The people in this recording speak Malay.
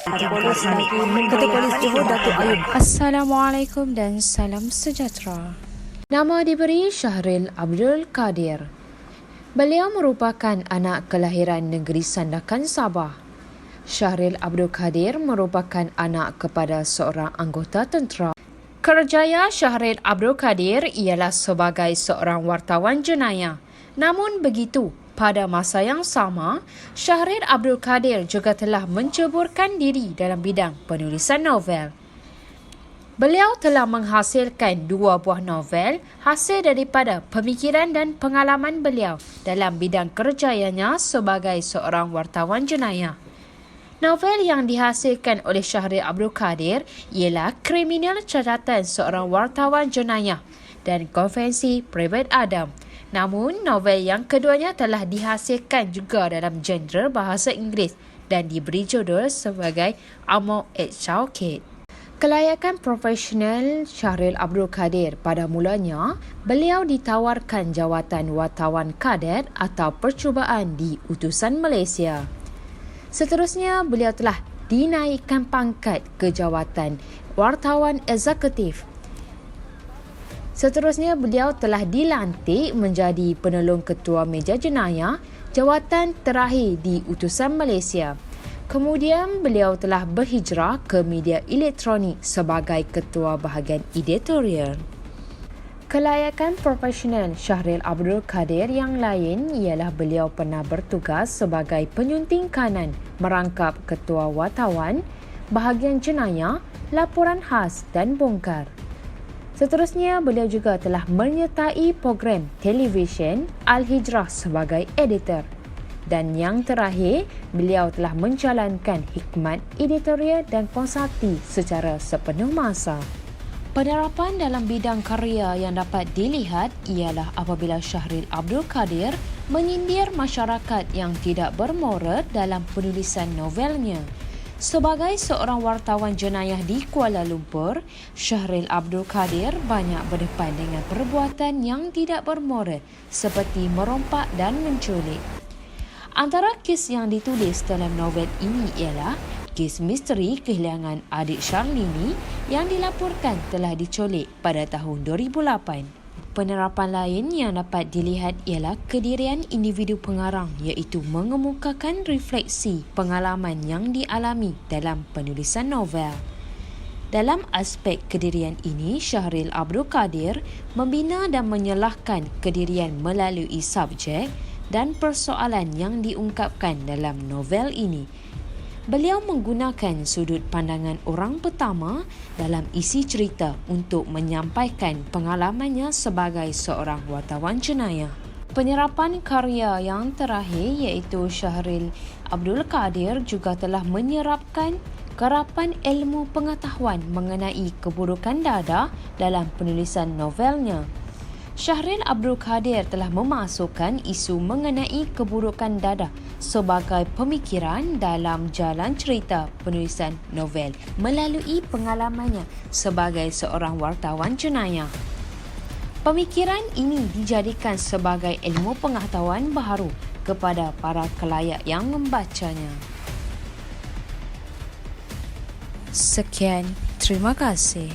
Polis bagi Ketua Polis Johor Datuk Ayub. Assalamualaikum dan salam sejahtera. Nama diberi Syahril Abdul Kadir. Beliau merupakan anak kelahiran negeri Sandakan, Sabah. Syahril Abdul Kadir merupakan anak kepada seorang anggota tentera. Kerjaya Syahril Abdul Kadir ialah sebagai seorang wartawan jenayah. Namun begitu, pada masa yang sama, Syahril Abdul Kadir juga telah menceburkan diri dalam bidang penulisan novel. Beliau telah menghasilkan 2 buah novel hasil daripada pemikiran dan pengalaman beliau dalam bidang kerjayanya sebagai seorang wartawan jenayah. Novel yang dihasilkan oleh Syahril Abdul Kadir ialah Kriminal Catatan Seorang Wartawan Jenayah dan Konvensi Private Adam. Namun, novel yang keduanya telah dihasilkan juga dalam genre bahasa Inggeris dan diberi judul sebagai Amok at Shawkid. Kelayakan profesional Syahril Abdul Kadir pada mulanya, beliau ditawarkan jawatan wartawan kadet atau percubaan di Utusan Malaysia. Seterusnya, beliau telah dinaikkan pangkat ke jawatan wartawan eksekutif. Seterusnya, beliau telah dilantik menjadi penolong ketua meja jenayah, jawatan terakhir di Utusan Malaysia. Kemudian, beliau telah berhijrah ke media elektronik sebagai ketua bahagian editorial. Kelayakan profesional Syahril Abdul Kadir yang lain ialah beliau pernah bertugas sebagai penyunting kanan merangkap ketua wartawan, bahagian jenayah, laporan khas dan bongkar. Seterusnya, beliau juga telah menyertai program televisyen Al-Hijrah sebagai editor. Dan yang terakhir, beliau telah menjalankan khidmat editorial dan konsulti secara sepenuh masa. Penerapan dalam bidang karya yang dapat dilihat ialah apabila Syahril Abdul Kadir menyindir masyarakat yang tidak bermoral dalam penulisan novelnya. Sebagai seorang wartawan jenayah di Kuala Lumpur, Syahril Abdul Kadir banyak berdepan dengan perbuatan yang tidak bermoral seperti merompak dan menculik. Antara kes yang ditulis dalam novel ini ialah kes misteri kehilangan adik Syarlini yang dilaporkan telah diculik pada tahun 2008. Penerapan lain yang dapat dilihat ialah kedirian individu pengarang iaitu mengemukakan refleksi pengalaman yang dialami dalam penulisan novel. Dalam aspek kedirian ini, Syahril Abdul Kadir membina dan menyelahkan kedirian melalui subjek dan persoalan yang diungkapkan dalam novel ini. Beliau menggunakan sudut pandangan orang pertama dalam isi cerita untuk menyampaikan pengalamannya sebagai seorang wartawan jenayah. Penyerapan karya yang terakhir iaitu Syahril Abdul Kadir juga telah menyerapkan kerapan ilmu pengetahuan mengenai keburukan dada dalam penulisan novelnya. Syahril Abdul Kadir telah memasukkan isu mengenai keburukan dada sebagai pemikiran dalam jalan cerita penulisan novel melalui pengalamannya sebagai seorang wartawan jenayah. Pemikiran ini dijadikan sebagai ilmu pengetahuan baharu kepada para kelayak yang membacanya. Sekian, terima kasih.